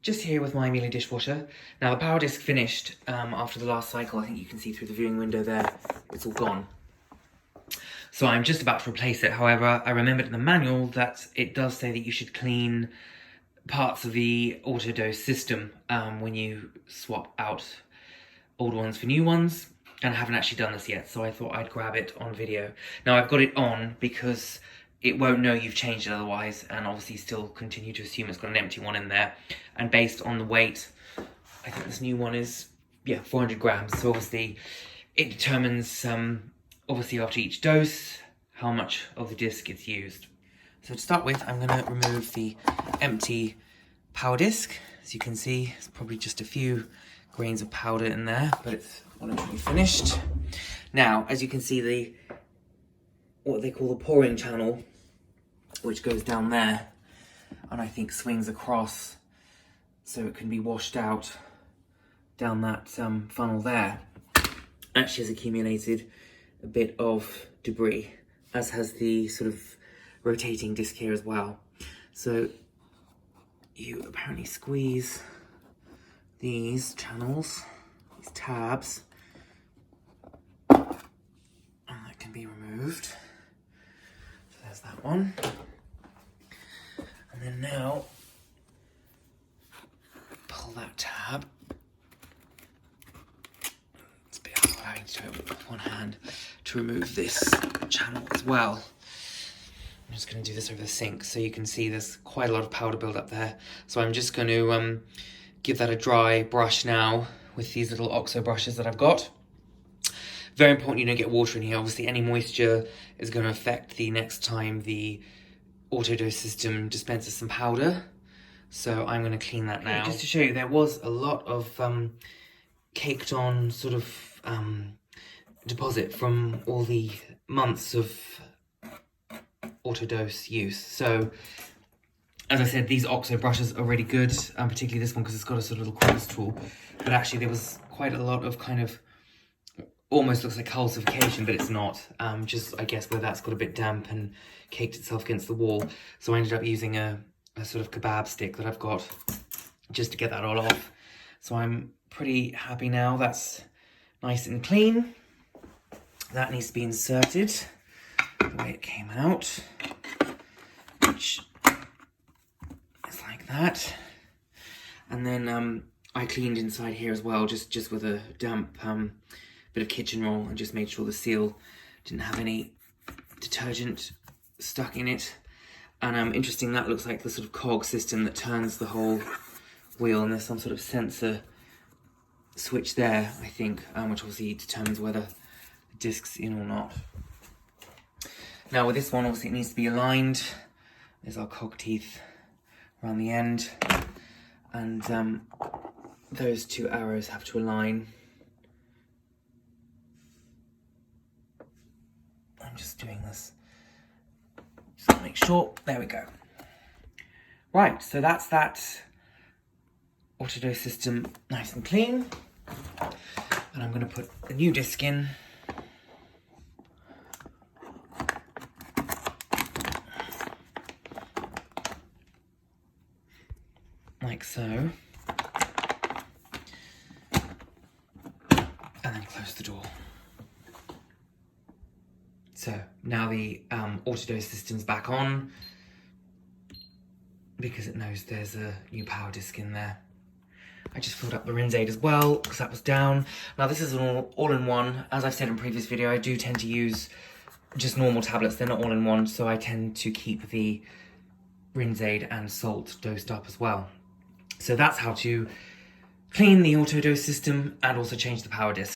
just here with my Miele dishwasher. Now the PowerDisk finished after the last cycle. I think you can see through the viewing window there, it's all gone. So I'm just about to replace it. However, I remembered in the manual that it does say that you should clean parts of the AutoDos system when you swap out old ones for new ones. And I haven't actually done this yet, so I thought I'd grab it on video. Now I've got it on because it won't know you've changed it otherwise, and obviously still continue to assume it's got an empty one in there. And based on the weight, I think this new one is, 400 grams. So obviously it determines, obviously after each dose, how much of the disc gets used. So to start with, I'm gonna remove the empty power disc. As you can see, it's probably just a few grains of powder in there, but it's literally finished. Now, as you can see, what they call the pouring channel, which goes down there, and I think swings across so it can be washed out down that funnel there, actually has accumulated a bit of debris, as has the sort of rotating disc here as well. So you apparently squeeze these channels, these tabs, and that can be removed. So there's that one. And then now, pull that tab. It's a bit hard having to do it with one hand to remove this channel as well. I'm just going to do this over the sink so you can see there's quite a lot of powder build up there. So I'm just going to give that a dry brush now with these little OXO brushes that I've got. Very important you don't get water in here. Obviously any moisture is going to affect the next time the AutoDos system dispenses some powder. So I'm going to clean that now. Just to show you, there was a lot of caked on sort of deposit from all the months of AutoDos use. So as I said, these OXO brushes are really good, particularly this one because it's got a sort of little crevice tool. But actually there was quite a lot of kind of, almost looks like calcification, but it's not. Just, I guess, where that's got a bit damp and caked itself against the wall. So I ended up using a sort of kebab stick that I've got just to get that all off. So I'm pretty happy now. That's nice and clean. That needs to be inserted the way it came out, which is like that. And then I cleaned inside here as well, just with a damp bit of kitchen roll, and just made sure the seal didn't have any detergent stuck in it. And interesting, that looks like the sort of cog system that turns the whole wheel, and there's some sort of sensor switch there, I think, which obviously determines whether the disc's in or not. Now with this one, obviously it needs to be aligned. There's our cog teeth around the end, and those two arrows have to align. I'm just doing this just to make sure. There we go. Right, so that's that AutoDos system nice and clean. And I'm going to put the new disc in. Like so. And then close the door. So now the AutoDos system's back on because it knows there's a new power disc in there. I just filled up the rinse aid as well because that was down. Now this is an all-in-one. As I've said in previous video, I do tend to use just normal tablets. They're not all-in-one, so I tend to keep the rinse aid and salt dosed up as well. So that's how to clean the AutoDos system and also change the power disc.